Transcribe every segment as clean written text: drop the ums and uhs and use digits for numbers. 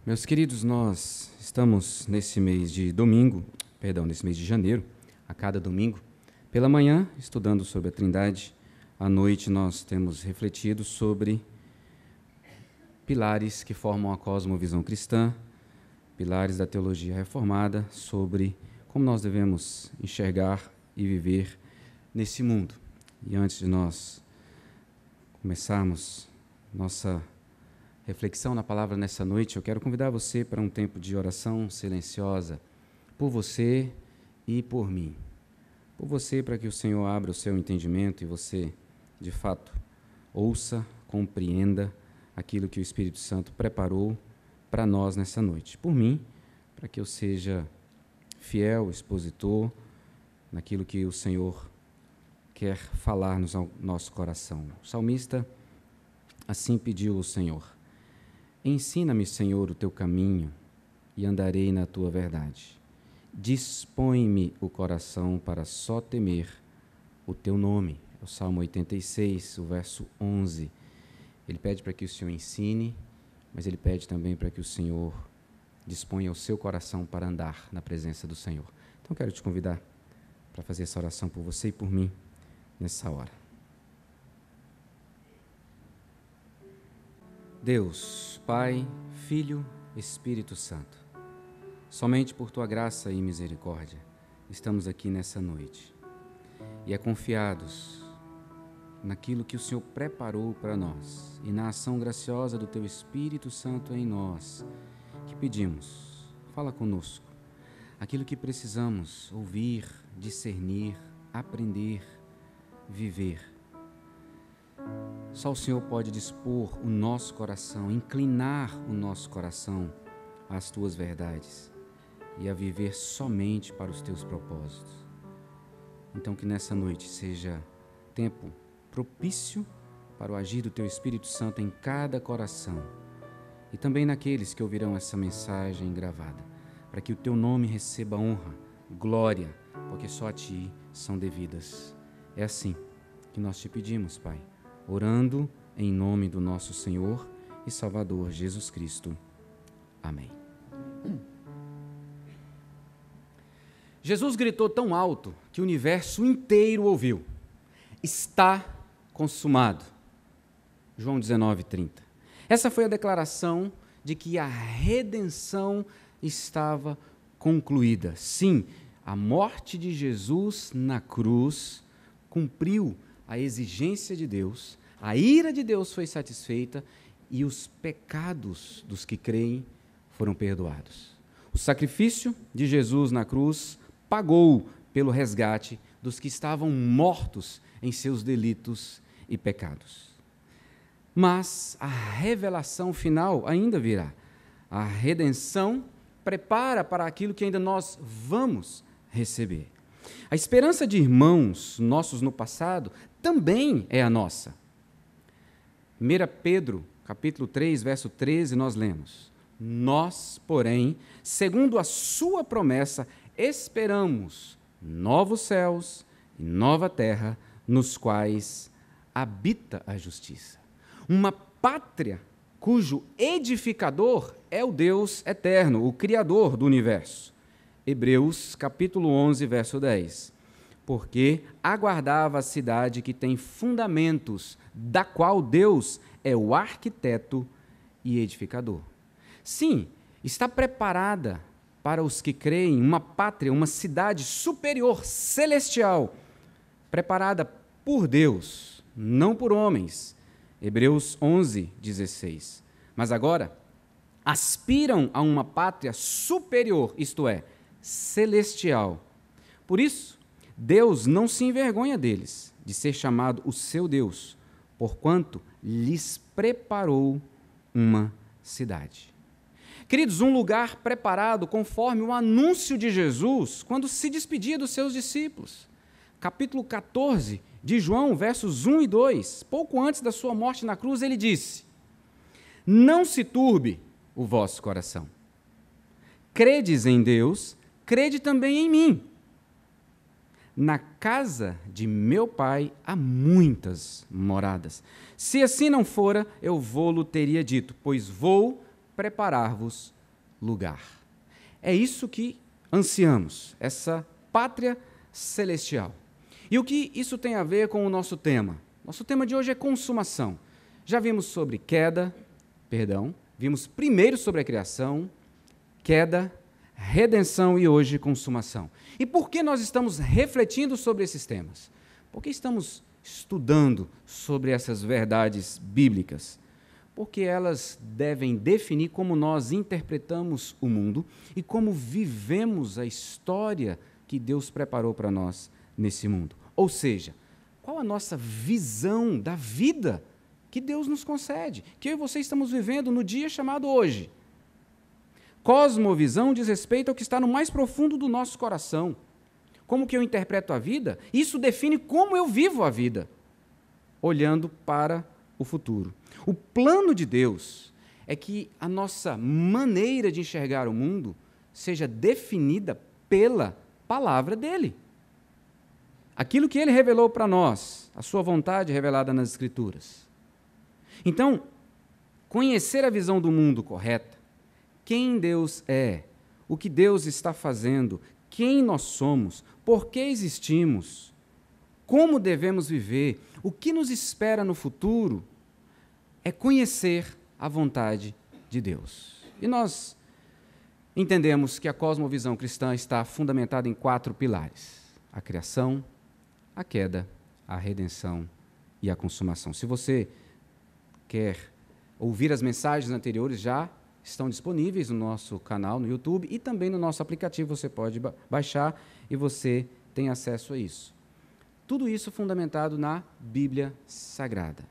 Meus queridos, nós estamos nesse mês de janeiro, a cada domingo, pela manhã, estudando sobre a Trindade, à noite nós temos refletido sobre pilares que formam a cosmovisão cristã, pilares da teologia reformada, sobre como nós devemos enxergar e viver nesse mundo. E antes de nós começarmos nossa reflexão na palavra nessa noite, eu quero convidar você para um tempo de oração silenciosa, por você e por mim. Por você, para que o Senhor abra o seu entendimento e você, de fato, ouça, compreenda aquilo que o Espírito Santo preparou para nós nessa noite. Por mim, para que eu seja fiel, expositor, naquilo que o Senhor quer falar-nos ao nosso coração. O salmista assim pediu ao Senhor: ensina-me, Senhor, o teu caminho e andarei na tua verdade. Dispõe-me o coração para só temer o teu nome. É o Salmo 86, o verso 11. Ele pede para que o Senhor ensine, mas ele pede também para que o Senhor disponha o seu coração para andar na presença do Senhor. Então, quero te convidar para fazer essa oração por você e por mim nessa hora. Deus, Pai, Filho, Espírito Santo, somente por Tua graça e misericórdia estamos aqui nessa noite e é confiados naquilo que o Senhor preparou para nós e na ação graciosa do Teu Espírito Santo em nós, que pedimos, fala conosco, aquilo que precisamos ouvir, discernir, aprender, viver. Só o Senhor pode dispor o nosso coração, inclinar o nosso coração às Tuas verdades e a viver somente para os Teus propósitos. Então, que nessa noite seja tempo propício para o agir do Teu Espírito Santo em cada coração e também naqueles que ouvirão essa mensagem gravada, para que o Teu nome receba honra, glória, porque só a Ti são devidas. É assim que nós Te pedimos, Pai, orando em nome do nosso Senhor e Salvador Jesus Cristo. Amém. Jesus gritou tão alto que o universo inteiro ouviu: está consumado. João 19:30. Essa foi a declaração de que a redenção estava concluída. Sim, a morte de Jesus na cruz cumpriu a exigência de Deus, a ira de Deus foi satisfeita e os pecados dos que creem foram perdoados. O sacrifício de Jesus na cruz pagou pelo resgate dos que estavam mortos em seus delitos e pecados. Mas a revelação final ainda virá. A redenção prepara para aquilo que ainda nós vamos receber. A esperança de irmãos nossos no passado também é a nossa. 1 Pedro, capítulo 3, verso 13, nós lemos: nós, porém, segundo a sua promessa, esperamos novos céus e nova terra, nos quais habita a justiça. Uma pátria cujo edificador é o Deus eterno, o Criador do universo. Hebreus, capítulo 11, verso 10. Porque aguardava a cidade que tem fundamentos, da qual Deus é o arquiteto e edificador. Sim, está preparada para os que creem uma pátria, uma cidade superior, celestial, preparada por Deus, não por homens. Hebreus 11, 16. Mas agora, aspiram a uma pátria superior, isto é, celestial. Por isso, Deus não se envergonha deles, de ser chamado o seu Deus, porquanto lhes preparou uma cidade. Queridos, um lugar preparado conforme o anúncio de Jesus quando se despedia dos seus discípulos. Capítulo 14 de João, versos 1 e 2, pouco antes da sua morte na cruz, ele disse: não se turbe o vosso coração. Credes em Deus, crede também em mim. Na casa de meu pai há muitas moradas. Se assim não fora, eu vou-lo teria dito, pois vou preparar-vos lugar. É isso que ansiamos, essa pátria celestial. E o que isso tem a ver com o nosso tema? Nosso tema de hoje é consumação. Já vimos sobre vimos primeiro sobre a criação, queda, redenção e hoje consumação. E por que nós estamos refletindo sobre esses temas? Porque estamos estudando sobre essas verdades bíblicas. Porque elas devem definir como nós interpretamos o mundo e como vivemos a história que Deus preparou para nós nesse mundo. Ou seja, qual a nossa visão da vida que Deus nos concede, que eu e você estamos vivendo no dia chamado hoje. Cosmovisão diz respeito ao que está no mais profundo do nosso coração. Como que eu interpreto a vida? Isso define como eu vivo a vida, olhando para o futuro. O plano de Deus é que a nossa maneira de enxergar o mundo seja definida pela palavra dele. Aquilo que ele revelou para nós, a sua vontade revelada nas Escrituras. Então, conhecer a visão do mundo correta, quem Deus é, o que Deus está fazendo, quem nós somos, por que existimos, como devemos viver, o que nos espera no futuro, é conhecer a vontade de Deus. E nós entendemos que a cosmovisão cristã está fundamentada em 4 pilares: a criação, a queda, a redenção e a consumação. Se você quer ouvir as mensagens anteriores, já estão disponíveis no nosso canal no YouTube e também no nosso aplicativo, você pode baixar e você tem acesso a isso. Tudo isso fundamentado na Bíblia Sagrada.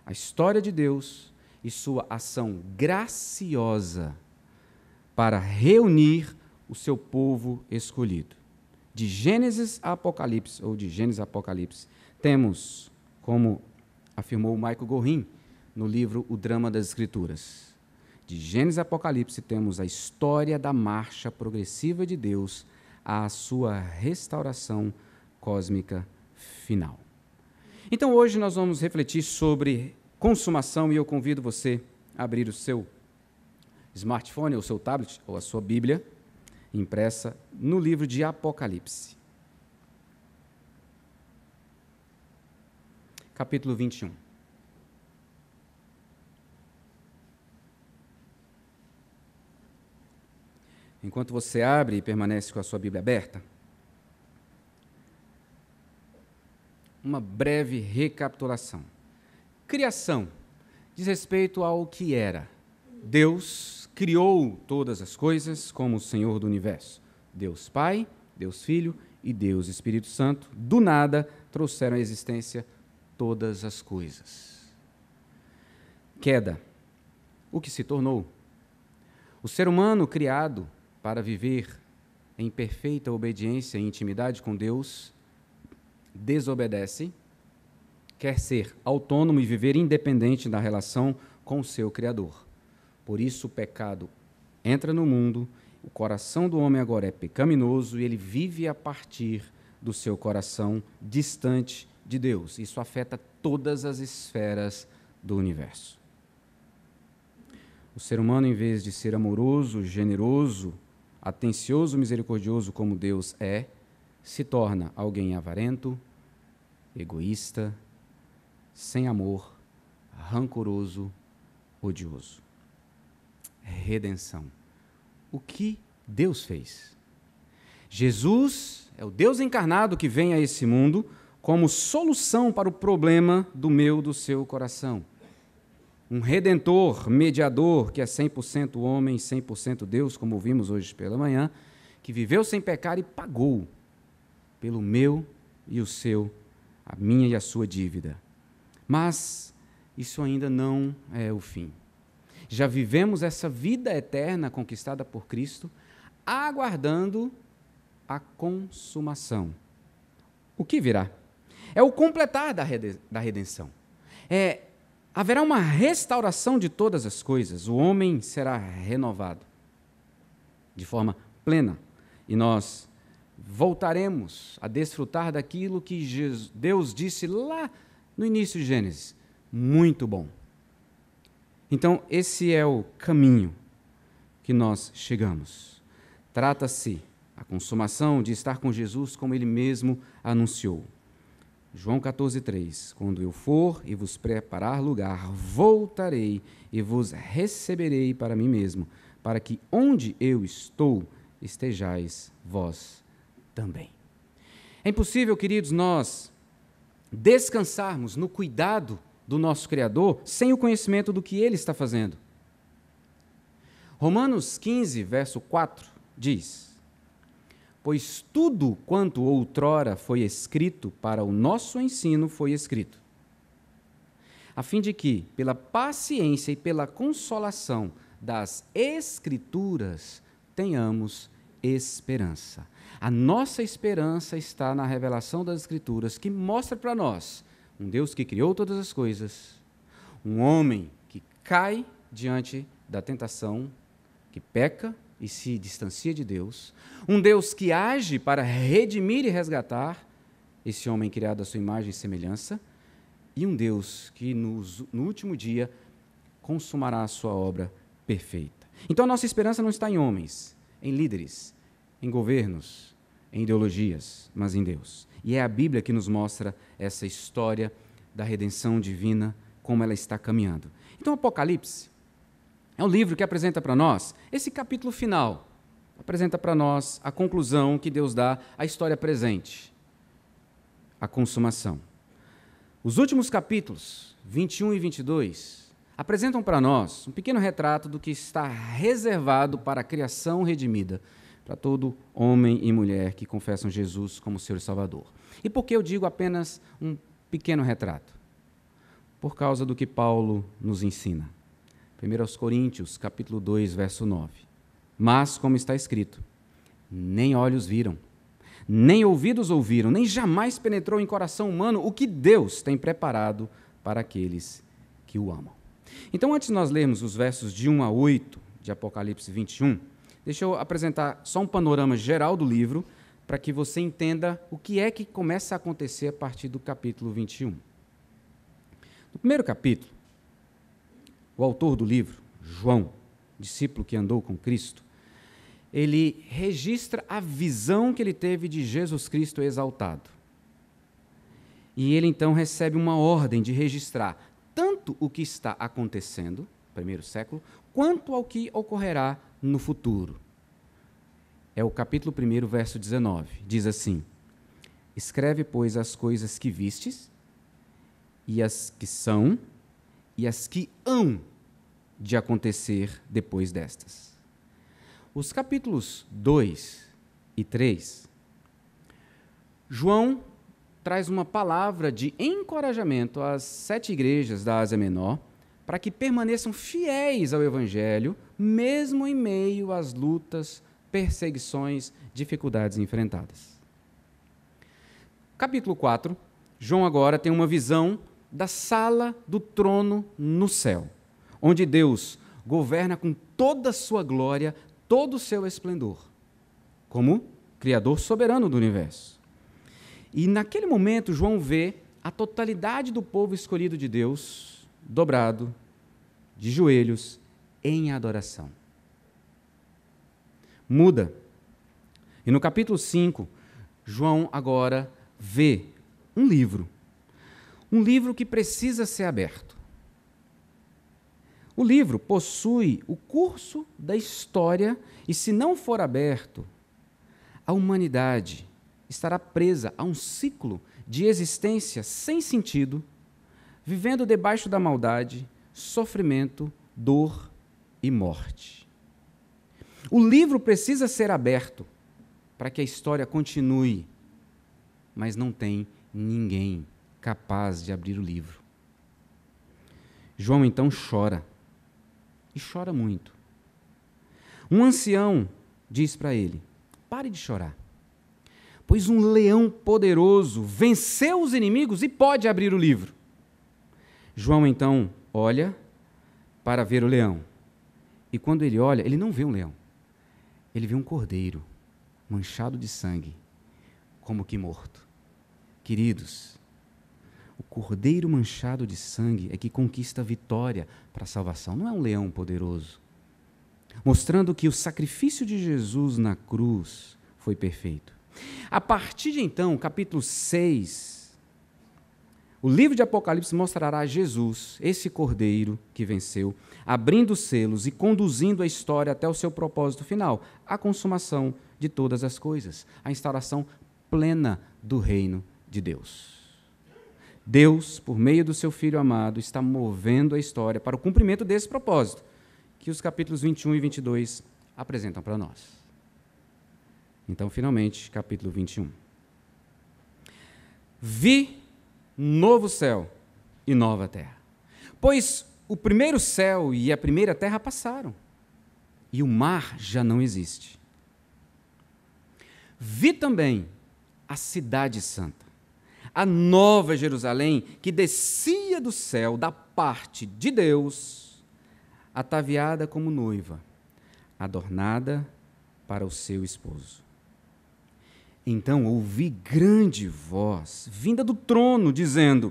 A história de Deus e sua ação graciosa para reunir o seu povo escolhido. De Gênesis a Apocalipse, ou de Gênesis a Apocalipse, temos, como afirmou Michael Gorin no livro O Drama das Escrituras, de Gênesis a Apocalipse temos a história da marcha progressiva de Deus à sua restauração cósmica final. Então hoje nós vamos refletir sobre consumação e eu convido você a abrir o seu smartphone, ou seu tablet, ou a sua Bíblia impressa no livro de Apocalipse. Capítulo 21. Enquanto você abre e permanece com a sua Bíblia aberta, uma breve recapitulação. Criação diz respeito ao que era. Deus criou todas as coisas como o Senhor do Universo. Deus Pai, Deus Filho e Deus Espírito Santo, do nada, trouxeram à existência todas as coisas. Queda. O que se tornou? O ser humano criado para viver em perfeita obediência e intimidade com Deus, desobedece, quer ser autônomo e viver independente da relação com o seu Criador. Por isso o pecado entra no mundo, o coração do homem agora é pecaminoso e ele vive a partir do seu coração distante de Deus. Isso afeta todas as esferas do universo. O ser humano, em vez de ser amoroso, generoso, atencioso, misericordioso como Deus é, se torna alguém avarento, egoísta, sem amor, rancoroso, odioso. Redenção. O que Deus fez? Jesus é o Deus encarnado que vem a esse mundo como solução para o problema do meu, do seu coração. Um redentor, mediador, que é 100% homem e 100% Deus, como vimos hoje pela manhã, que viveu sem pecar e pagou pelo meu e o seu, a minha e a sua dívida. Mas isso ainda não é o fim. Já vivemos essa vida eterna conquistada por Cristo, aguardando a consumação. O que virá? É o completar da redenção. Haverá uma restauração de todas as coisas. O homem será renovado de forma plena. E nós voltaremos a desfrutar daquilo que Deus disse lá no início de Gênesis. Muito bom. Então, esse é o caminho que nós chegamos. Trata-se a consumação de estar com Jesus como ele mesmo anunciou. João 14,3: Quando eu for e vos preparar lugar, voltarei e vos receberei para mim mesmo, para que onde eu estou, estejais vós também. É impossível, queridos, nós descansarmos no cuidado do nosso Criador sem o conhecimento do que Ele está fazendo. Romanos 15, verso 4, diz: Pois tudo quanto outrora foi escrito para o nosso ensino foi escrito, a fim de que, pela paciência e pela consolação das Escrituras, tenhamos esperança. A nossa esperança está na revelação das Escrituras, que mostra para nós um Deus que criou todas as coisas, um homem que cai diante da tentação, que peca e se distancia de Deus, um Deus que age para redimir e resgatar esse homem criado à sua imagem e semelhança, e um Deus que no último dia consumará a sua obra perfeita. Então a nossa esperança não está em homens, em líderes, em governos, em ideologias, mas em Deus. E é a Bíblia que nos mostra essa história da redenção divina, como ela está caminhando. Então, o Apocalipse é um livro que apresenta para nós esse capítulo final, apresenta para nós a conclusão que Deus dá à história presente, a consumação. Os últimos capítulos, 21 e 22, apresentam para nós um pequeno retrato do que está reservado para a criação redimida, para todo homem e mulher que confessam Jesus como Senhor e Salvador. E por que eu digo apenas um pequeno retrato? Por causa do que Paulo nos ensina. 1 Coríntios, capítulo 2, verso 9. Mas, como está escrito, nem olhos viram, nem ouvidos ouviram, nem jamais penetrou em coração humano o que Deus tem preparado para aqueles que o amam. Então, antes de nós lermos os versos de 1 a 8 de Apocalipse 21, deixa eu apresentar só um panorama geral do livro, para que você entenda o que é que começa a acontecer a partir do capítulo 21. No primeiro capítulo, o autor do livro, João, discípulo que andou com Cristo, ele registra a visão que ele teve de Jesus Cristo exaltado. E ele então recebe uma ordem de registrar tanto o que está acontecendo, primeiro século, quanto ao que ocorrerá no futuro. É o capítulo 1, verso 19. Diz assim: Escreve, pois, as coisas que vistes, e as que são, e as que hão de acontecer depois destas. Os capítulos 2 e 3, João traz uma palavra de encorajamento às 7 igrejas da Ásia Menor, para que permaneçam fiéis ao Evangelho, mesmo em meio às lutas, perseguições, dificuldades enfrentadas. Capítulo 4, João agora tem uma visão da sala do trono no céu, onde Deus governa com toda a sua glória, todo o seu esplendor, como Criador soberano do universo. E naquele momento, João vê a totalidade do povo escolhido de Deus, dobrado, de joelhos, em adoração. Muda. E no capítulo 5, João agora vê um livro que precisa ser aberto. O livro possui o curso da história e, se não for aberto, a humanidade estará presa a um ciclo de existência sem sentido, vivendo debaixo da maldade, sofrimento, dor e morte. O livro precisa ser aberto para que a história continue, mas não tem ninguém capaz de abrir o livro. João então chora, e chora muito. Um ancião diz para ele: pare de chorar, pois um leão poderoso venceu os inimigos e pode abrir o livro. João então olha para ver o leão, e quando ele olha, ele não vê um leão, ele vê um cordeiro manchado de sangue, como que morto. Queridos, o cordeiro manchado de sangue é que conquista a vitória para a salvação, não é um leão poderoso. mostrando que o sacrifício de Jesus na cruz foi perfeito. A partir de então, capítulo 6, o livro de Apocalipse mostrará Jesus, esse cordeiro que venceu, abrindo os selos e conduzindo a história até o seu propósito final, a consumação de todas as coisas, a instauração plena do reino de Deus. Deus, por meio do seu Filho amado, está movendo a história para o cumprimento desse propósito, que os capítulos 21 e 22 apresentam para nós. Então, finalmente, capítulo 21. Vi novo céu e nova terra, pois o primeiro céu e a primeira terra passaram, e o mar já não existe. Vi também a cidade santa, a nova Jerusalém, que descia do céu da parte de Deus, ataviada como noiva, adornada para o seu esposo. Então ouvi grande voz, vinda do trono, dizendo: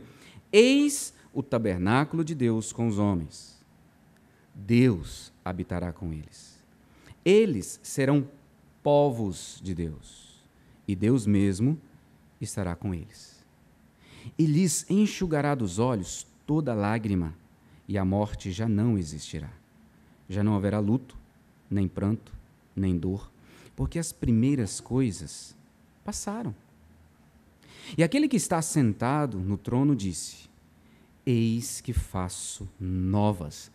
Eis o tabernáculo de Deus com os homens. Deus habitará com eles. Eles serão povos de Deus, e Deus mesmo estará com eles. E lhes enxugará dos olhos toda lágrima, e a morte já não existirá. Já não haverá luto, nem pranto, nem dor, porque as primeiras coisas passaram. E aquele que está sentado no trono disse: Eis que faço novas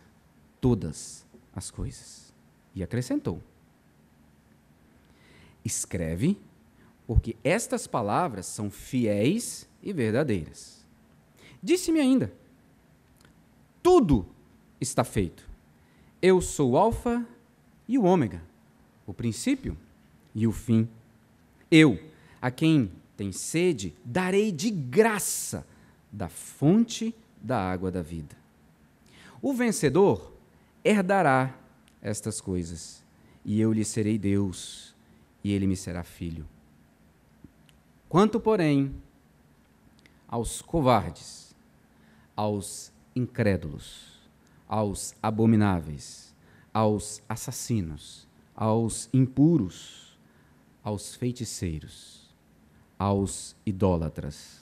todas as coisas. E acrescentou: Escreve, porque estas palavras são fiéis e verdadeiras. Disse-me ainda: Tudo está feito. Eu sou o Alfa e o Ômega, o princípio e o fim. Eu, a quem tem sede, darei de graça da fonte da água da vida. O vencedor herdará estas coisas, e eu lhe serei Deus, e ele me será filho. Quanto, porém, aos covardes, aos incrédulos, aos abomináveis, aos assassinos, aos impuros, aos feiticeiros, aos idólatras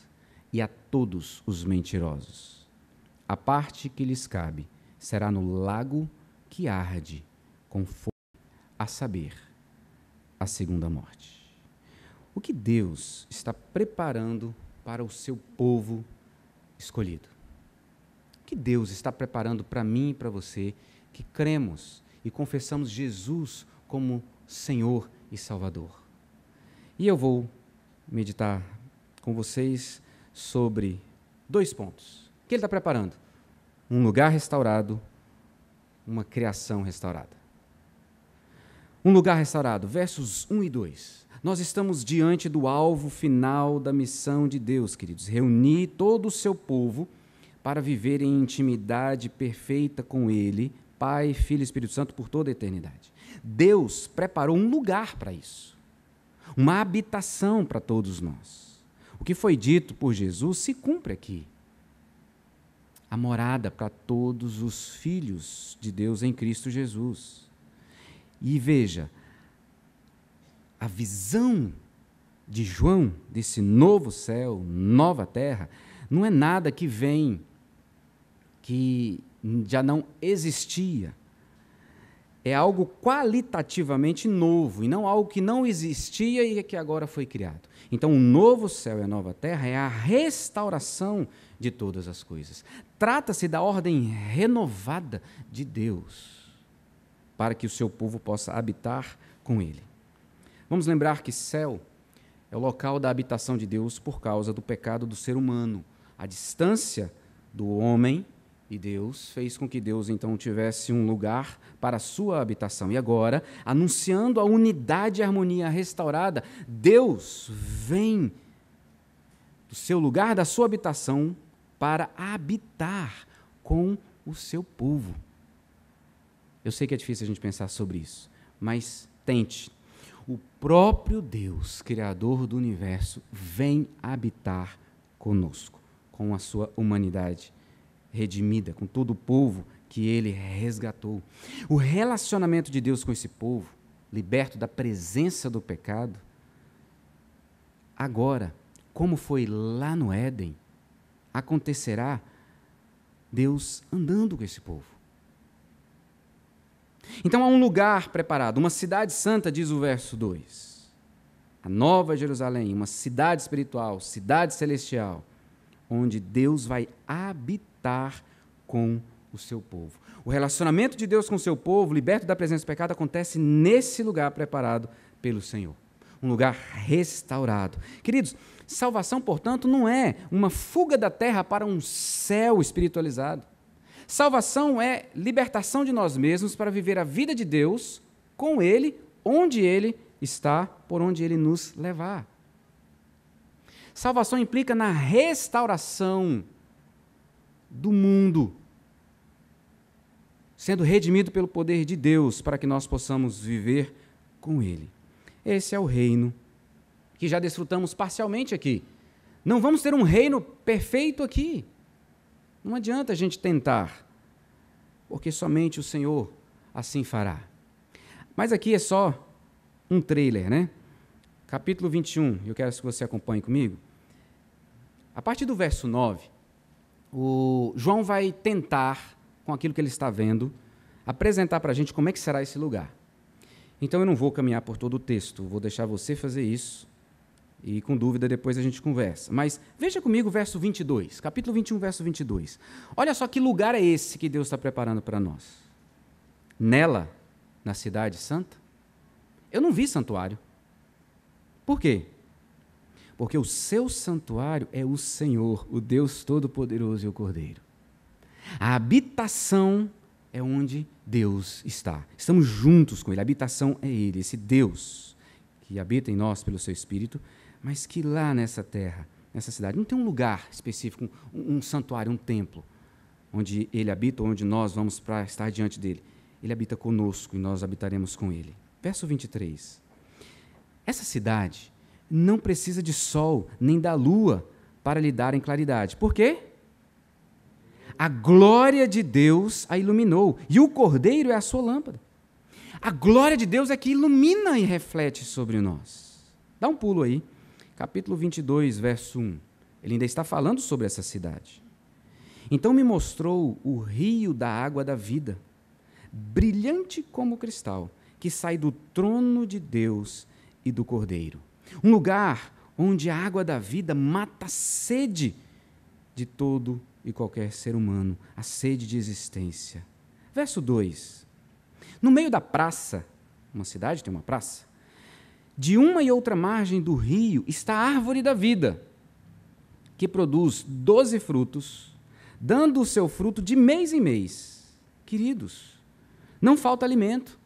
e a todos os mentirosos, a parte que lhes cabe será no lago que arde com fogo, a saber, a segunda morte. O que Deus está preparando para o seu povo escolhido? O que Deus está preparando para mim e para você, que cremos e confessamos Jesus como Senhor e Salvador? E eu vou meditar com vocês sobre 2 pontos. O que Ele está preparando? Um lugar restaurado, uma criação restaurada. Um lugar restaurado, versos 1 e 2. Nós estamos diante do alvo final da missão de Deus, queridos. Reunir todo o seu povo para viver em intimidade perfeita com Ele, Pai, Filho e Espírito Santo, por toda a eternidade. Deus preparou um lugar para isso. Uma habitação para todos nós. O que foi dito por Jesus se cumpre aqui. A morada para todos os filhos de Deus em Cristo Jesus. E veja, a visão de João desse novo céu, nova terra, não é nada que vem, que já não existia. É algo qualitativamente novo, e não algo que não existia e que agora foi criado. Então, o novo céu e a nova terra é a restauração de todas as coisas. Trata-se da ordem renovada de Deus, para que o seu povo possa habitar com Ele. Vamos lembrar que céu é o local da habitação de Deus por causa do pecado do ser humano. A distância do homem e Deus fez com que Deus, então, tivesse um lugar para a sua habitação. E agora, anunciando a unidade e a harmonia restaurada, Deus vem do seu lugar, da sua habitação, para habitar com o seu povo. Eu sei que é difícil a gente pensar sobre isso, mas tente. O próprio Deus, Criador do universo, vem habitar conosco, com a sua humanidade redimida, com todo o povo que ele resgatou. O relacionamento de Deus com esse povo, liberto da presença do pecado, agora, como foi lá no Éden, acontecerá Deus andando com esse povo. Então há um lugar preparado, uma cidade santa, diz o verso 2. A Nova Jerusalém, uma cidade espiritual, cidade celestial, onde Deus vai habitar com o seu povo. O relacionamento de Deus com o seu povo, liberto da presença do pecado, acontece nesse lugar preparado pelo Senhor. Um lugar restaurado. Queridos, salvação, portanto, não é uma fuga da terra para um céu espiritualizado. Salvação é libertação de nós mesmos para viver a vida de Deus com Ele, onde Ele está, por onde Ele nos levar. Salvação implica na restauração do mundo, sendo redimido pelo poder de Deus para que nós possamos viver com Ele. Esse é o reino que já desfrutamos parcialmente aqui. Não vamos ter um reino perfeito aqui. Não adianta a gente tentar, porque somente o Senhor assim fará. Mas aqui é só um trailer, né? Capítulo 21, eu quero que você acompanhe comigo. A partir do verso 9, o João vai tentar, com aquilo que ele está vendo, apresentar para a gente como é que será esse lugar. Então eu não vou caminhar por todo o texto, vou deixar você fazer isso, e com dúvida depois a gente conversa. Mas veja comigo o verso 22, capítulo 21, verso 22. Olha só que lugar é esse que Deus está preparando para nós. Nela, na cidade santa, eu não vi santuário. Por quê? Porque o seu santuário é o Senhor, o Deus Todo-Poderoso e o Cordeiro. A habitação é onde Deus está. Estamos juntos com Ele, a habitação é Ele, esse Deus que habita em nós pelo seu Espírito, mas que lá nessa terra, nessa cidade, não tem um lugar específico, um santuário, um templo, onde Ele habita, onde nós vamos para estar diante dEle. Ele habita conosco e nós habitaremos com Ele. Verso 23. Essa cidade não precisa de sol nem da lua para lhe darem claridade. Por quê? A glória de Deus a iluminou, e o Cordeiro é a sua lâmpada. A glória de Deus é que ilumina e reflete sobre nós. Dá um pulo aí, capítulo 22, verso 1. Ele ainda está falando sobre essa cidade. Então me mostrou o rio da água da vida, brilhante como cristal, que sai do trono de Deus e do Cordeiro. Um lugar onde a água da vida mata a sede de todo e qualquer ser humano, a sede de existência. Verso 2. No meio da praça, uma cidade tem uma praça, de uma e outra margem do rio está a árvore da vida, que produz 12 frutos, dando o seu fruto de mês em mês. Queridos, não falta alimento.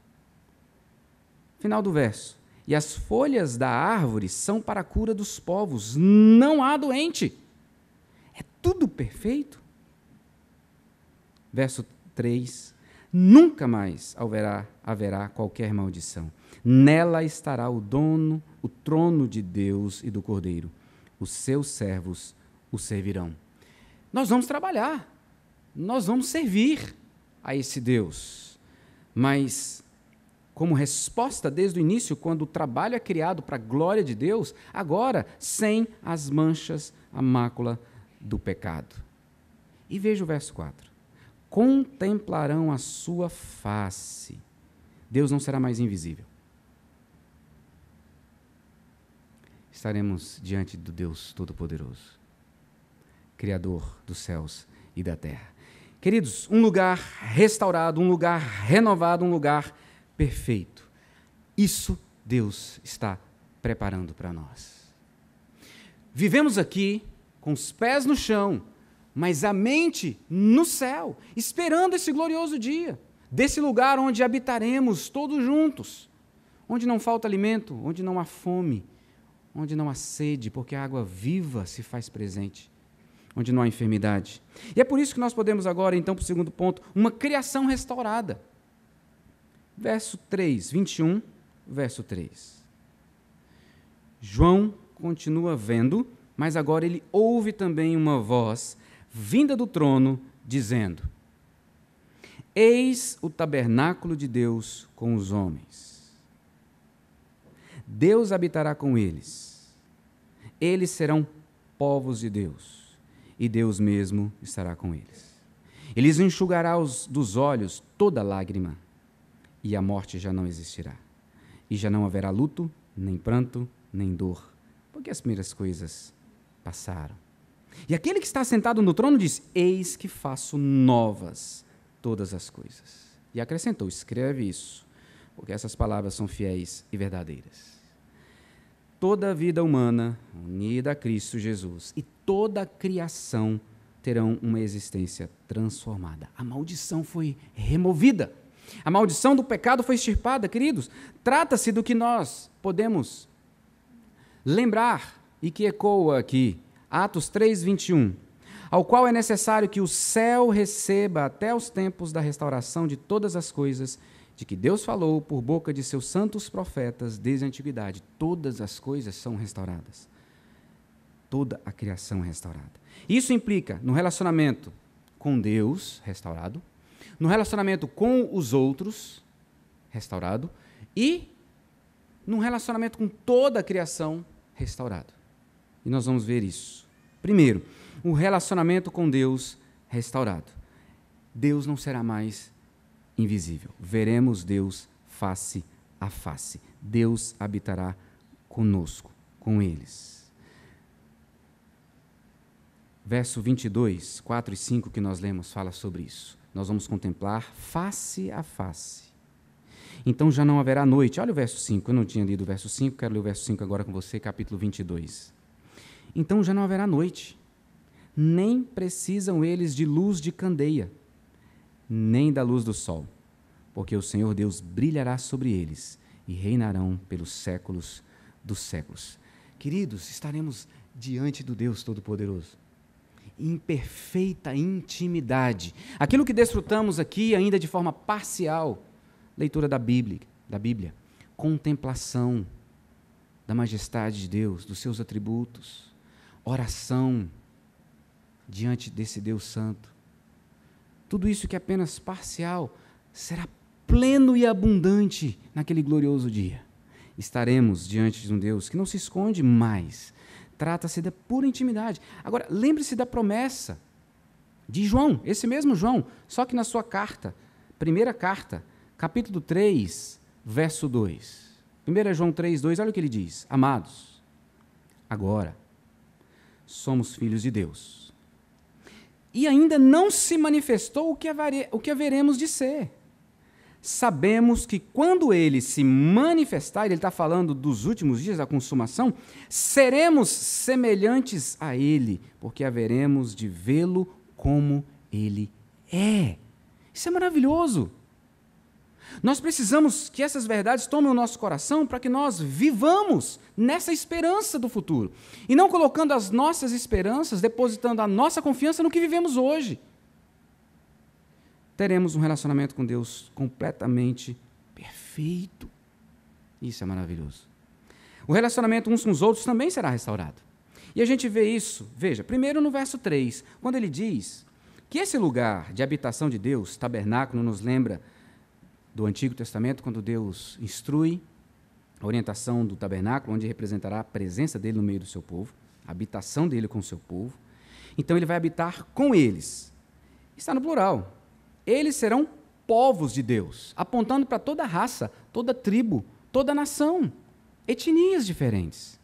Final do verso. E as folhas da árvore são para a cura dos povos. Não há doente. É tudo perfeito. Verso 3. Nunca mais haverá qualquer maldição. Nela estará o trono de Deus e do Cordeiro. Os seus servos o servirão. Nós vamos trabalhar. Nós vamos servir a esse Deus. Mas, como resposta desde o início, quando o trabalho é criado para a glória de Deus, agora sem as manchas, a mácula do pecado. E veja o verso 4. Contemplarão a sua face. Deus não será mais invisível. Estaremos diante do Deus Todo-Poderoso, Criador dos céus e da terra. Queridos, um lugar restaurado, um lugar renovado, um lugar perfeito. Isso Deus está preparando para nós. Vivemos aqui com os pés no chão, mas a mente no céu, esperando esse glorioso dia, desse lugar onde habitaremos todos juntos, onde não falta alimento, onde não há fome, onde não há sede, porque a água viva se faz presente, onde não há enfermidade. E é por isso que nós podemos agora, então, para o segundo ponto, uma criação restaurada. Verso 3, 21, verso 3. João continua vendo, mas agora ele ouve também uma voz vinda do trono, dizendo: Eis o tabernáculo de Deus com os homens. Deus habitará com eles. Eles serão povos de Deus, e Deus mesmo estará com eles. Ele lhes enxugará dos olhos toda lágrima, e a morte já não existirá. E já não haverá luto, nem pranto, nem dor, porque as primeiras coisas passaram. E aquele que está sentado no trono diz: eis que faço novas todas as coisas. E acrescentou: escreve isso, porque essas palavras são fiéis e verdadeiras. Toda a vida humana unida a Cristo Jesus e toda a criação terão uma existência transformada. A maldição foi removida. A maldição do pecado foi extirpada, queridos. Trata-se do que nós podemos lembrar e que ecoa aqui, Atos 3:21, ao qual é necessário que o céu receba até os tempos da restauração de todas as coisas, de que Deus falou por boca de seus santos profetas desde a antiguidade. Todas as coisas são restauradas. Toda a criação é restaurada. Isso implica no relacionamento com Deus, restaurado, no relacionamento com os outros, restaurado, e num relacionamento com toda a criação, restaurado. E nós vamos ver isso. Primeiro, o relacionamento com Deus restaurado. Deus não será mais invisível. Veremos Deus face a face. Deus habitará conosco, com eles. Verso 22, 4 e 5 que nós lemos fala sobre isso. Nós vamos contemplar face a face. Então já não haverá noite. Olha o verso 5, eu não tinha lido o verso 5, quero ler o verso 5 agora com você, capítulo 22. Então já não haverá noite, nem precisam eles de luz de candeia, nem da luz do sol, porque o Senhor Deus brilhará sobre eles e reinarão pelos séculos dos séculos. Queridos, estaremos diante do Deus Todo-Poderoso, em perfeita intimidade. Aquilo que desfrutamos aqui ainda de forma parcial, leitura da Bíblia, contemplação da majestade de Deus, dos seus atributos, oração diante desse Deus Santo. Tudo isso que é apenas parcial será pleno e abundante naquele glorioso dia. Estaremos diante de um Deus que não se esconde mais. Trata-se da pura intimidade. Agora, lembre-se da promessa de João, esse mesmo João, só que na sua carta, primeira carta, capítulo 3, verso 2. 1 João 3, 2, olha o que ele diz. Amados, agora somos filhos de Deus. E ainda não se manifestou o que haveremos de ser. Sabemos que quando ele se manifestar, ele está falando dos últimos dias, da consumação, seremos semelhantes a ele, porque haveremos de vê-lo como ele é. Isso é maravilhoso. Nós precisamos que essas verdades tomem o nosso coração para que nós vivamos nessa esperança do futuro. E não colocando as nossas esperanças, depositando a nossa confiança no que vivemos hoje. Teremos um relacionamento com Deus completamente perfeito. Isso é maravilhoso. O relacionamento uns com os outros também será restaurado. E a gente vê isso, veja, primeiro no verso 3, quando ele diz que esse lugar de habitação de Deus, tabernáculo, nos lembra do Antigo Testamento, quando Deus instrui a orientação do tabernáculo, onde representará a presença dele no meio do seu povo, a habitação dele com o seu povo. Então ele vai habitar com eles. Está no plural. Eles serão povos de Deus, apontando para toda raça, toda tribo, toda nação, etnias diferentes.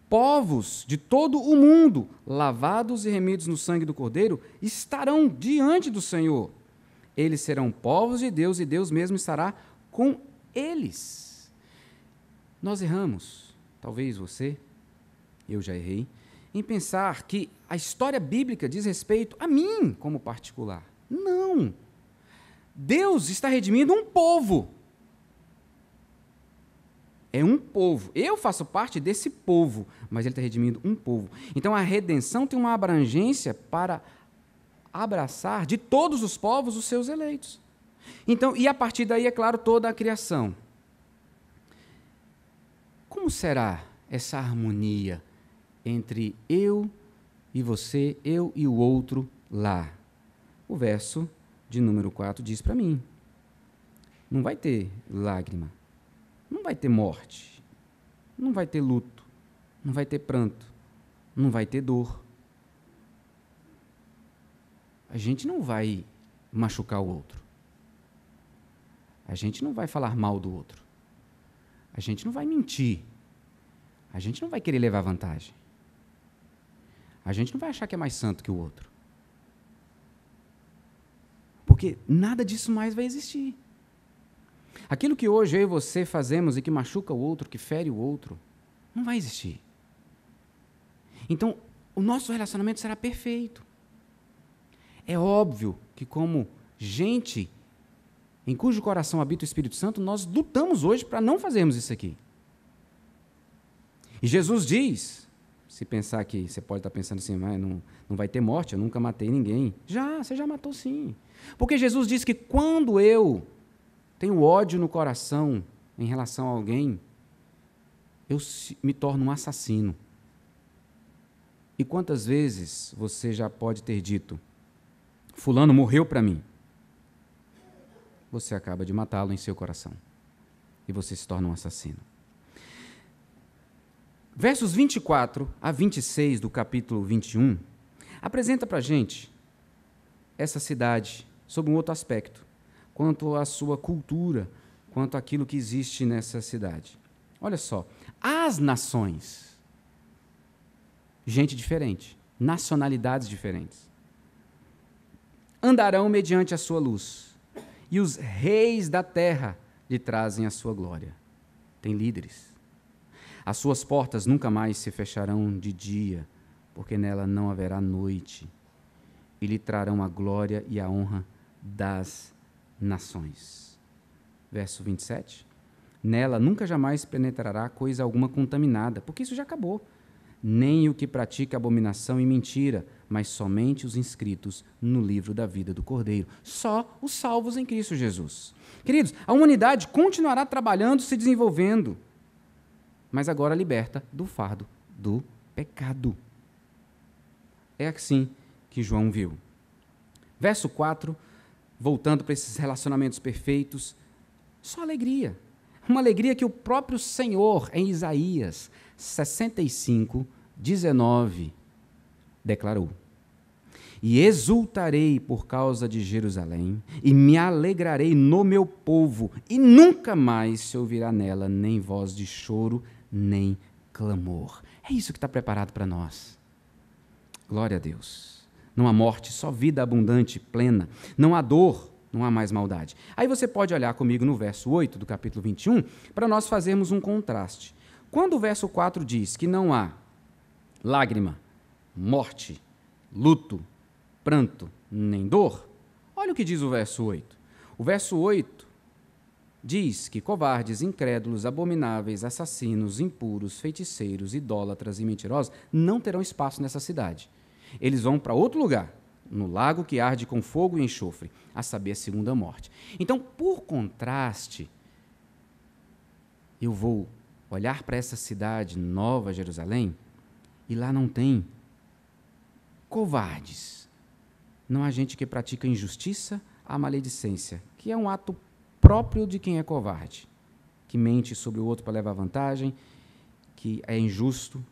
Povos de todo o mundo, lavados e remidos no sangue do Cordeiro, estarão diante do Senhor. Eles serão povos de Deus e Deus mesmo estará com eles. Nós erramos, talvez você, eu já errei, em pensar que a história bíblica diz respeito a mim como particular. Não. Deus está redimindo um povo. É um povo. Eu faço parte desse povo, mas ele está redimindo um povo. Então a redenção tem uma abrangência para abraçar de todos os povos os seus eleitos. Então, e a partir daí, é claro, toda a criação. Como será essa harmonia entre eu e você, eu e o outro lá? O verso de número 4 diz para mim. Não vai ter lágrima, não vai ter morte, não vai ter luto, não vai ter pranto, não vai ter dor. A gente não vai machucar o outro. A gente não vai falar mal do outro. A gente não vai mentir. A gente não vai querer levar vantagem. A gente não vai achar que é mais santo que o outro. Porque nada disso mais vai existir. Aquilo que hoje eu e você fazemos e que machuca o outro, que fere o outro, não vai existir. Então, o nosso relacionamento será perfeito. É óbvio que, como gente em cujo coração habita o Espírito Santo, nós lutamos hoje para não fazermos isso aqui. E Jesus diz, se pensar que você pode estar pensando assim, mas não vai ter morte, eu nunca matei ninguém. Você já matou sim. Porque Jesus diz que quando eu tenho ódio no coração em relação a alguém, eu me torno um assassino. E quantas vezes você já pode ter dito, fulano morreu para mim? Você acaba de matá-lo em seu coração. E você se torna um assassino. Versos 24 a 26 do capítulo 21 apresenta para a gente essa cidade sob um outro aspecto, quanto à sua cultura, quanto àquilo que existe nessa cidade. Olha só, as nações, gente diferente, nacionalidades diferentes, andarão mediante a sua luz, e os reis da terra lhe trazem a sua glória. Tem líderes. As suas portas nunca mais se fecharão de dia, porque nela não haverá noite, e lhe trarão a glória e a honra das nações. Verso 27. Nela nunca jamais penetrará coisa alguma contaminada, porque isso já acabou. Nem o que pratica abominação e mentira, mas somente os inscritos no livro da vida do Cordeiro. Só os salvos em Cristo Jesus. Queridos, a humanidade continuará trabalhando, se desenvolvendo, mas agora liberta do fardo do pecado. É assim que João viu. Verso 4, voltando para esses relacionamentos perfeitos, só alegria. Uma alegria que o próprio Senhor, em Isaías 65, 19, declarou. E exultarei por causa de Jerusalém, e me alegrarei no meu povo, e nunca mais se ouvirá nela nem voz de choro, nem clamor. É isso que está preparado para nós. Glória a Deus. Não há morte, só vida abundante, plena. Não há dor, não há mais maldade. Aí você pode olhar comigo no verso 8 do capítulo 21, para nós fazermos um contraste. Quando o verso 4 diz que não há lágrima, morte, luto, pranto, nem dor, olha o que diz o verso 8. O verso 8 diz que covardes, incrédulos, abomináveis, assassinos, impuros, feiticeiros, idólatras e mentirosos não terão espaço nessa cidade. Eles vão para outro lugar, no lago que arde com fogo e enxofre, a saber, a segunda morte. Então, por contraste, eu vou olhar para essa cidade, Nova Jerusalém, e lá não tem covardes. Não há gente que pratica injustiça, a maledicência, que é um ato próprio de quem é covarde, que mente sobre o outro para levar vantagem, que é injusto.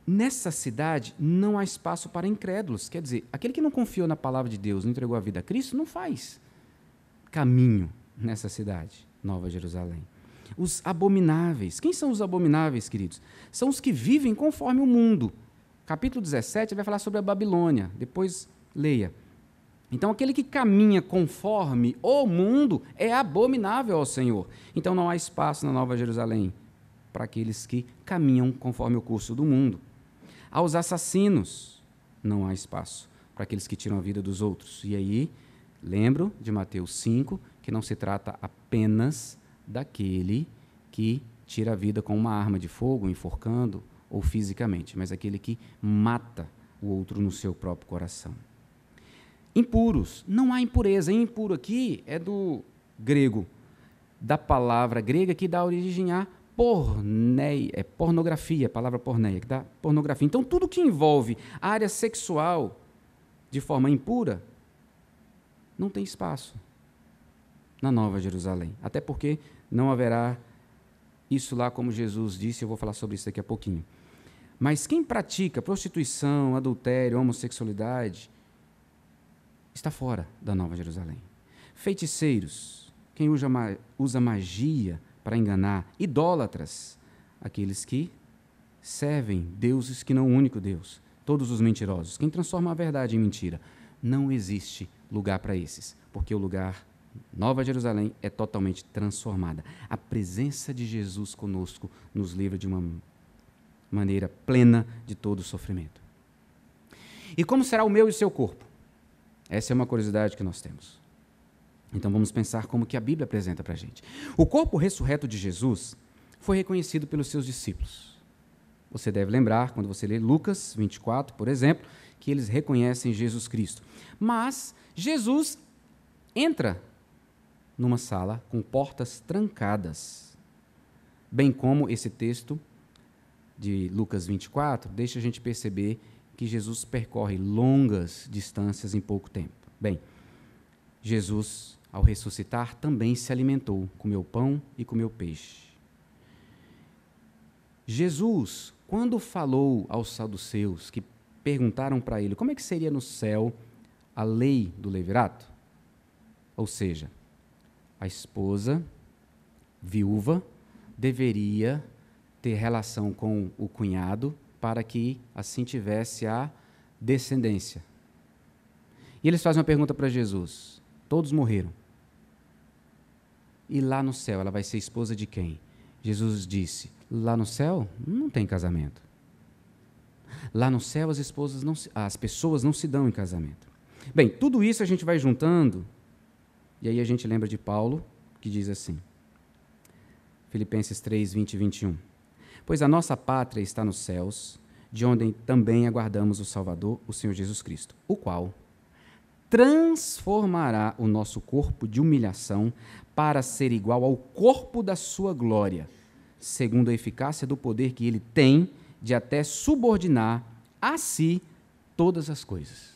Nessa cidade não há espaço para incrédulos, quer dizer, aquele que não confiou na palavra de Deus, não entregou a vida a Cristo, não faz caminho nessa cidade, Nova Jerusalém. Os abomináveis, quem são os abomináveis, queridos? São os que vivem conforme o mundo. Capítulo 17 vai falar sobre a Babilônia, depois leia. Então, aquele que caminha conforme o mundo é abominável ao Senhor. Então, não há espaço na Nova Jerusalém para aqueles que caminham conforme o curso do mundo. Aos assassinos, não há espaço para aqueles que tiram a vida dos outros. E aí, lembro de Mateus 5, que não se trata apenas daquele que tira a vida com uma arma de fogo, enforcando ou fisicamente, mas aquele que mata o outro no seu próprio coração. Impuros, não há impureza. Impuro aqui é do grego, da palavra grega que dá origem a pornografia, a palavra porneia, que dá pornografia. Então, tudo que envolve a área sexual de forma impura não tem espaço na Nova Jerusalém. Até porque não haverá isso lá, como Jesus disse, eu vou falar sobre isso daqui a pouquinho. Mas quem pratica prostituição, adultério, homossexualidade, está fora da Nova Jerusalém. Feiticeiros, quem usa magia para enganar, idólatras, aqueles que servem deuses que não o único Deus, todos os mentirosos, quem transforma a verdade em mentira. Não existe lugar para esses, porque o lugar, Nova Jerusalém, é totalmente transformada. A presença de Jesus conosco nos livra de uma maneira plena de todo o sofrimento. E como será o meu e o seu corpo? Essa é uma curiosidade que nós temos. Então vamos pensar como que a Bíblia apresenta para a gente. O corpo ressurreto de Jesus foi reconhecido pelos seus discípulos. Você deve lembrar, quando você lê Lucas 24, por exemplo, que eles reconhecem Jesus Cristo. Mas Jesus entra numa sala com portas trancadas, bem como esse texto de Lucas 24 deixa a gente perceber que Jesus percorre longas distâncias em pouco tempo. Bem, Jesus, ao ressuscitar, também se alimentou, comeu pão e comeu peixe. Jesus, quando falou aos saduceus, que perguntaram para ele como é que seria no céu a lei do levirato, ou seja, a esposa viúva deveria ter relação com o cunhado para que assim tivesse a descendência. E eles fazem uma pergunta para Jesus. Todos morreram. E lá no céu, ela vai ser esposa de quem? Jesus disse, lá no céu não tem casamento. Lá no céu as pessoas não se dão em casamento. Bem, tudo isso a gente vai juntando, e aí a gente lembra de Paulo, que diz assim, Filipenses 3, 20 e 21. Pois a nossa pátria está nos céus, de onde também aguardamos o Salvador, o Senhor Jesus Cristo, o qual transformará o nosso corpo de humilhação para ser igual ao corpo da sua glória, segundo a eficácia do poder que ele tem de até subordinar a si todas as coisas.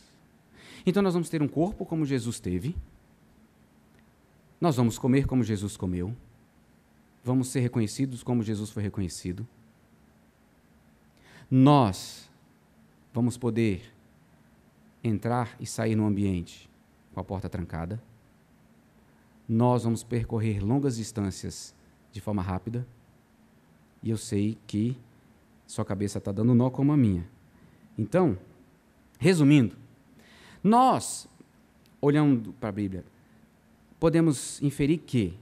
Então nós vamos ter um corpo como Jesus teve, nós vamos comer como Jesus comeu, vamos ser reconhecidos como Jesus foi reconhecido, nós vamos poder entrar e sair no ambiente com a porta trancada, nós vamos percorrer longas distâncias de forma rápida, e eu sei que sua cabeça está dando nó como a minha. Então, resumindo, nós, olhando para a Bíblia, podemos inferir que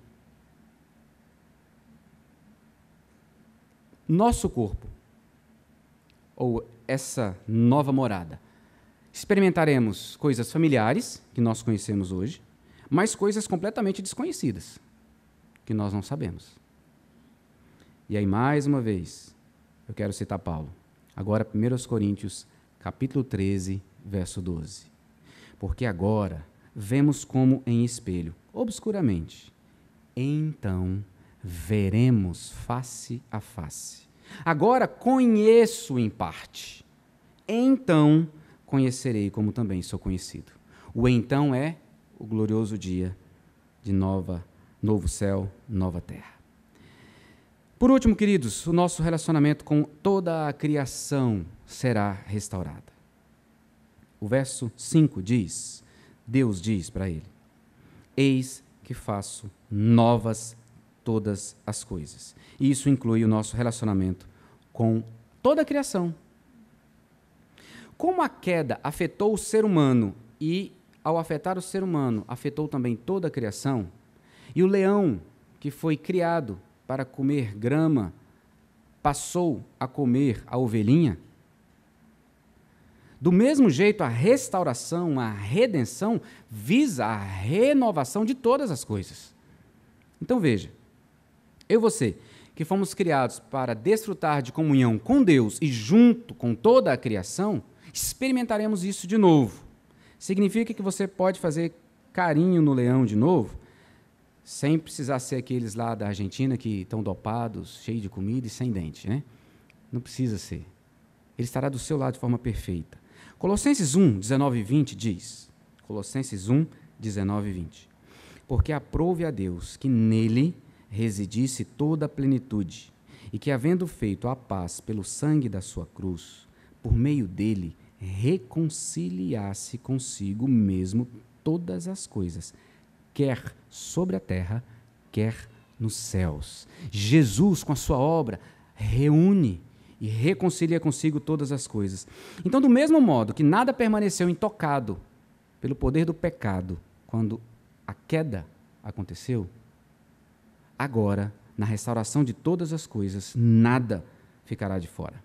nosso corpo, ou essa nova morada, experimentaremos coisas familiares, que nós conhecemos hoje, mas coisas completamente desconhecidas, que nós não sabemos. E aí, mais uma vez, eu quero citar Paulo. Agora, 1 Coríntios, capítulo 13, verso 12. Porque agora vemos como em espelho, obscuramente. Então veremos face a face. Agora conheço em parte. Então conhecerei como também sou conhecido. O então é o glorioso dia de novo céu, nova terra. Por último, queridos, o nosso relacionamento com toda a criação será restaurada. O verso 5 diz, Deus diz para ele, eis que faço novas todas as coisas. E isso inclui o nosso relacionamento com toda a criação. Como a queda afetou o ser humano e, ao afetar o ser humano, afetou também toda a criação, e o leão, que foi criado para comer grama, passou a comer a ovelhinha, do mesmo jeito, a restauração, a redenção, visa a renovação de todas as coisas. Então veja, eu e você, que fomos criados para desfrutar de comunhão com Deus e junto com toda a criação, experimentaremos isso de novo. Significa que você pode fazer carinho no leão de novo, sem precisar ser aqueles lá da Argentina que estão dopados, cheios de comida e sem dente, né? Não precisa ser. Ele estará do seu lado de forma perfeita. Colossenses 1, 19 e 20 diz, Colossenses 1, 19 e 20. Porque aprouve a Deus que nele residisse toda a plenitude, e que, havendo feito a paz pelo sangue da sua cruz, por meio dele reconciliasse consigo mesmo todas as coisas, quer sobre a terra, quer nos céus. Jesus, com a sua obra, reúne e reconcilia consigo todas as coisas. Então, do mesmo modo que nada permaneceu intocado pelo poder do pecado quando a queda aconteceu, agora, na restauração de todas as coisas, nada ficará de fora.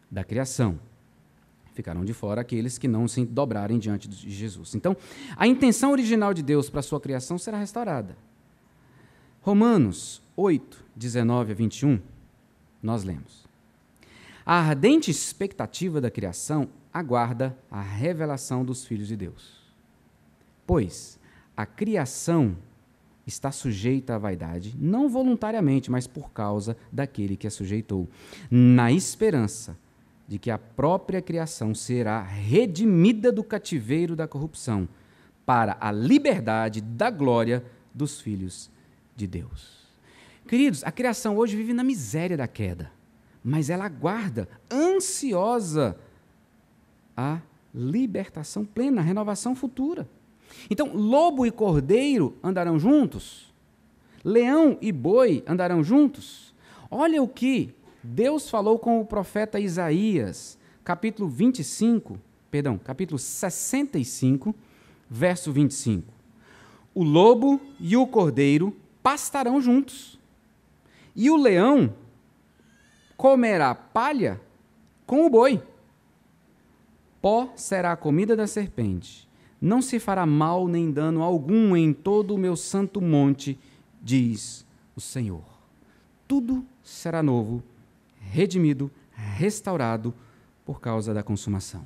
Da criação, ficarão de fora aqueles que não se dobrarem diante de Jesus. Então, a intenção original de Deus para a sua criação será restaurada. Romanos 8, 19 a 21, nós lemos: a ardente expectativa da criação aguarda a revelação dos filhos de Deus. Pois a criação está sujeita à vaidade, não voluntariamente, mas por causa daquele que a sujeitou, na esperança de que a própria criação será redimida do cativeiro da corrupção, para a liberdade da glória dos filhos de Deus. Queridos, a criação hoje vive na miséria da queda, mas ela aguarda, ansiosa, a libertação plena, a renovação futura. Então, lobo e cordeiro andarão juntos? Leão e boi andarão juntos? Olha o que Deus falou com o profeta Isaías, capítulo 65, verso 25. O lobo e o cordeiro pastarão juntos, e o leão comerá palha com o boi. Pó será a comida da serpente. Não se fará mal nem dano algum em todo o meu santo monte, diz o Senhor. Tudo será novo, redimido, restaurado por causa da consumação.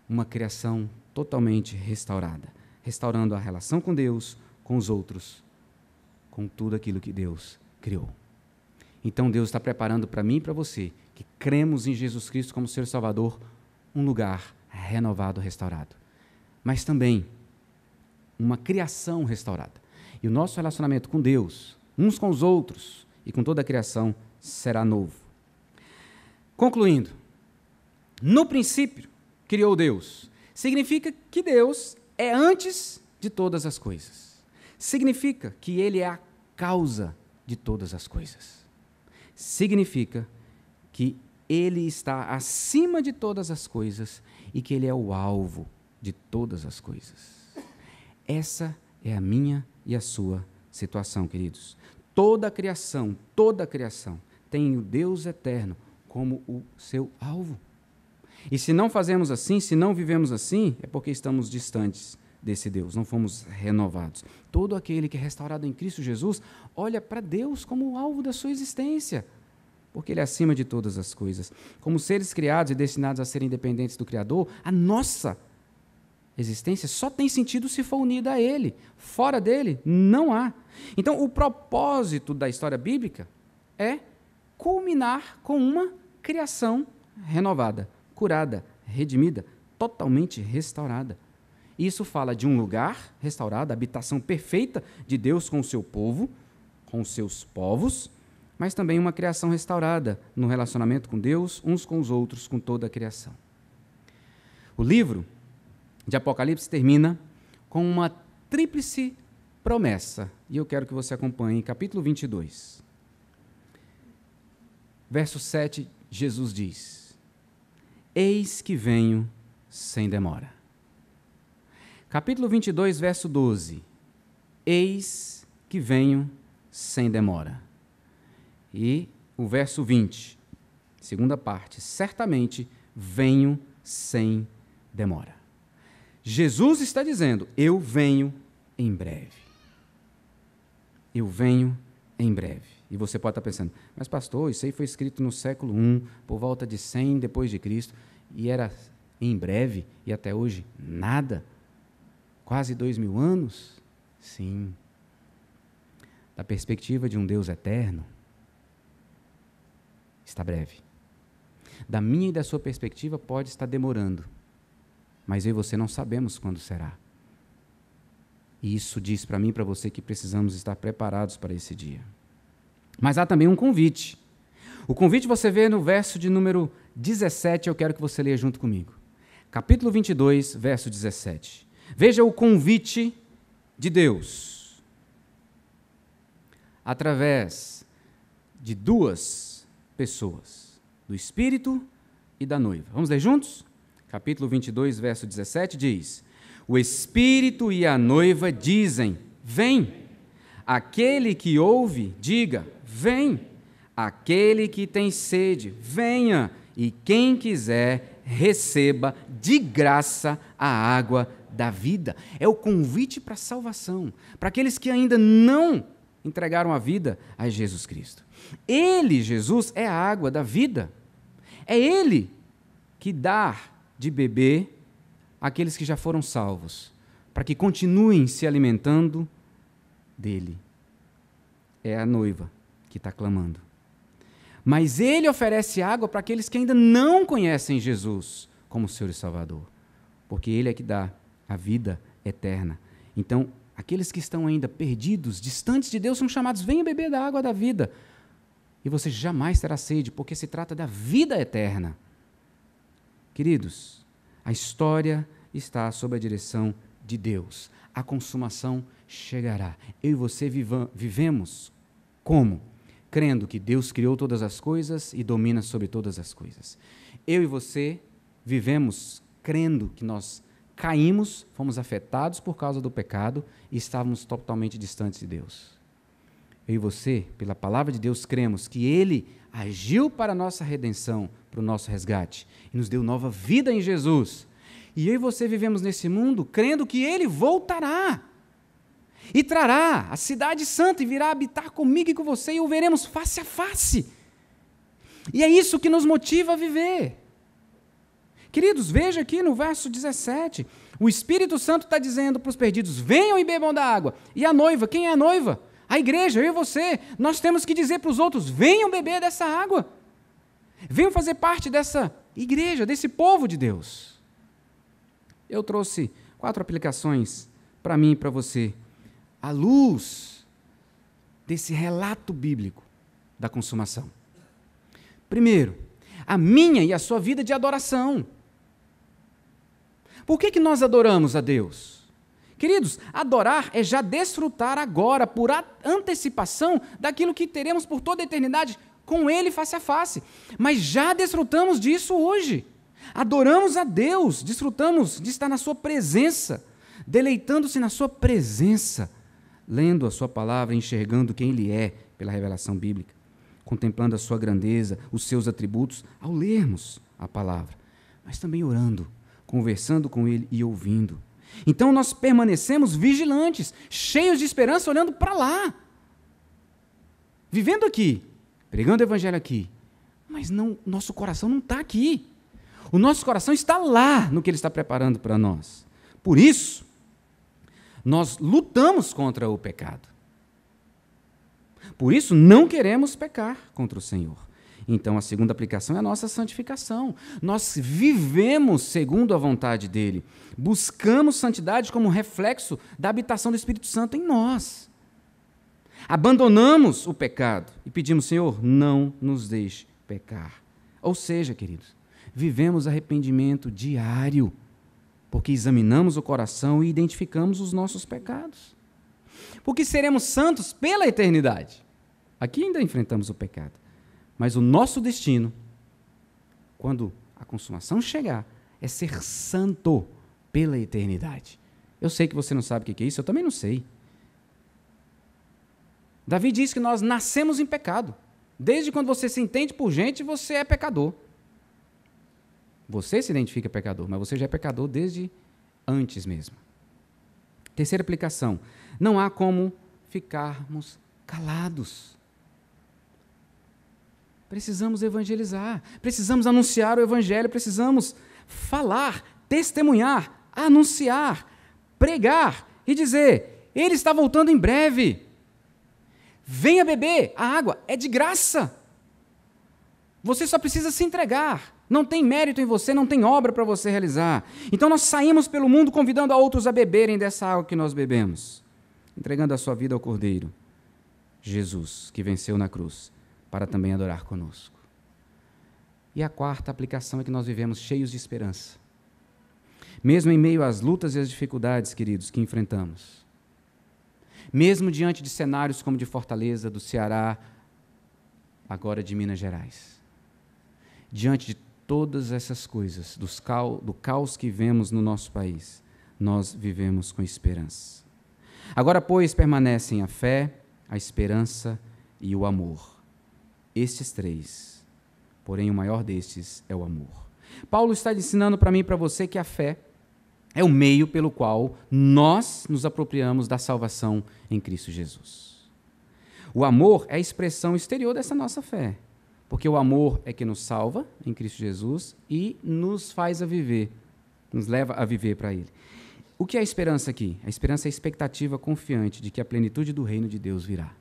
Uma criação totalmente restaurada, restaurando a relação com Deus, com os outros, com tudo aquilo que Deus criou. Então Deus está preparando para mim e para você, que cremos em Jesus Cristo como Senhor e Salvador, um lugar renovado, restaurado. Mas também uma criação restaurada. E o nosso relacionamento com Deus, uns com os outros e com toda a criação, será novo. Concluindo, no princípio criou Deus. Significa que Deus é antes de todas as coisas. Significa que Ele é a causa de todas as coisas. Significa que Ele está acima de todas as coisas e que Ele é o alvo de todas as coisas. Essa é a minha e a sua situação, queridos. Toda a criação tem o Deus eterno como o seu alvo. E se não fazemos assim, se não vivemos assim, é porque estamos distantes desse Deus, não fomos renovados. Todo aquele que é restaurado em Cristo Jesus olha para Deus como o alvo da sua existência, porque Ele é acima de todas as coisas. Como seres criados e destinados a serem independentes do Criador, a nossa existência só tem sentido se for unida a Ele. Fora dele, não há. Então, o propósito da história bíblica é culminar com uma criação renovada, curada, redimida, totalmente restaurada. Isso fala de um lugar restaurado, a habitação perfeita de Deus com o seu povo, com os seus povos, mas também uma criação restaurada no relacionamento com Deus, uns com os outros, com toda a criação. O livro de Apocalipse termina com uma tríplice promessa, e eu quero que você acompanhe, capítulo 22. Verso 7, Jesus diz: eis que venho sem demora. Capítulo 22, verso 12, eis que venho sem demora. E o verso 20, segunda parte, certamente venho sem demora. Jesus está dizendo, eu venho em breve. Eu venho em breve. E você pode estar pensando, mas pastor, isso aí foi escrito no século I, por volta de 100 depois de Cristo, e era em breve, e até hoje nada? Quase 2000 anos? Sim. Da perspectiva de um Deus eterno, está breve. Da minha e da sua perspectiva pode estar demorando, mas eu e você não sabemos quando será. E isso diz para mim e para você que precisamos estar preparados para esse dia. Mas há também um convite. O convite você vê no verso de número 17, eu quero que você leia junto comigo. Capítulo 22, verso 17. Veja o convite de Deus. Através de duas pessoas, do Espírito e da noiva. Vamos ler juntos? Capítulo 22, verso 17 diz: o Espírito e a noiva dizem: vem. Aquele que ouve, diga: vem. Aquele que tem sede, venha. E quem quiser, receba de graça a água da vida. É o convite para a salvação, para aqueles que ainda não entregaram a vida a Jesus Cristo. Ele, Jesus, é a água da vida. É Ele que dá de beber àqueles que já foram salvos, para que continuem se alimentando dele. É a noiva que está clamando. Mas Ele oferece água para aqueles que ainda não conhecem Jesus como Senhor e Salvador, porque Ele é que dá a vida eterna. Então, aqueles que estão ainda perdidos, distantes de Deus, são chamados: venha beber da água da vida. E você jamais terá sede, porque se trata da vida eterna. Queridos, a história está sob a direção de Deus. A consumação chegará. Eu e você vivemos como? Crendo que Deus criou todas as coisas e domina sobre todas as coisas. Eu e você vivemos crendo que nós caímos, fomos afetados por causa do pecado e estávamos totalmente distantes de Deus. Eu e você, pela palavra de Deus, cremos que Ele agiu para a nossa redenção, para o nosso resgate, e nos deu nova vida em Jesus. E eu e você vivemos nesse mundo crendo que Ele voltará e trará a cidade santa e virá habitar comigo e com você, e o veremos face a face. E é isso que nos motiva a viver. Queridos, veja aqui no verso 17, o Espírito Santo está dizendo para os perdidos: venham e bebam da água. E a noiva, quem é a noiva? A igreja, eu e você. Nós temos que dizer para os outros: venham beber dessa água. Venham fazer parte dessa igreja, desse povo de Deus. Eu trouxe 4 aplicações para mim e para você, à luz desse relato bíblico da consumação. Primeiro, a minha e a sua vida de adoração. Por que nós adoramos a Deus? Queridos, adorar é já desfrutar agora, por antecipação, daquilo que teremos por toda a eternidade com Ele face a face. Mas já desfrutamos disso hoje. Adoramos a Deus, desfrutamos de estar na Sua presença, deleitando-se na Sua presença, lendo a Sua palavra, enxergando quem Ele é pela revelação bíblica, contemplando a Sua grandeza, os Seus atributos, ao lermos a palavra, mas também orando, conversando com Ele e ouvindo. Então nós permanecemos vigilantes, cheios de esperança, olhando para lá, vivendo aqui, pregando o Evangelho aqui, mas não, nosso coração não está aqui. O nosso coração está lá, no que Ele está preparando para nós. Por isso, nós lutamos contra o pecado. Por isso, não queremos pecar contra o Senhor. Então, a segunda aplicação é a nossa santificação. Nós vivemos segundo a vontade dEle. Buscamos santidade como reflexo da habitação do Espírito Santo em nós. Abandonamos o pecado e pedimos: Senhor, não nos deixe pecar. Ou seja, queridos, vivemos arrependimento diário, porque examinamos o coração e identificamos os nossos pecados. Porque seremos santos pela eternidade. Aqui ainda enfrentamos o pecado. Mas o nosso destino, quando a consumação chegar, é ser santo pela eternidade. Eu sei que você não sabe o que é isso, eu também não sei. Davi diz que nós nascemos em pecado. Desde quando você se entende por gente, você é pecador. Você se identifica pecador, mas você já é pecador desde antes mesmo. Terceira aplicação: não há como ficarmos calados. Precisamos evangelizar, precisamos anunciar o Evangelho, precisamos falar, testemunhar, anunciar, pregar e dizer: Ele está voltando em breve. Venha beber, a água é de graça. Você só precisa se entregar. Não tem mérito em você, não tem obra para você realizar. Então nós saímos pelo mundo convidando a outros a beberem dessa água que nós bebemos, entregando a sua vida ao Cordeiro, Jesus, que venceu na cruz, para também adorar conosco. E a quarta aplicação é que nós vivemos cheios de esperança. Mesmo em meio às lutas e às dificuldades, queridos, que enfrentamos, mesmo diante de cenários como de Fortaleza, do Ceará, agora de Minas Gerais, diante de todas essas coisas, do caos que vemos no nosso país, nós vivemos com esperança. Agora, pois, permanecem a fé, a esperança e o amor. Estes três, porém o maior destes é o amor. Paulo está ensinando para mim e para você que a fé é o meio pelo qual nós nos apropriamos da salvação em Cristo Jesus. O amor é a expressão exterior dessa nossa fé, porque o amor é que nos salva em Cristo Jesus e nos faz a viver, nos leva a viver para Ele. O que é a esperança aqui? A esperança é a expectativa confiante de que a plenitude do reino de Deus virá.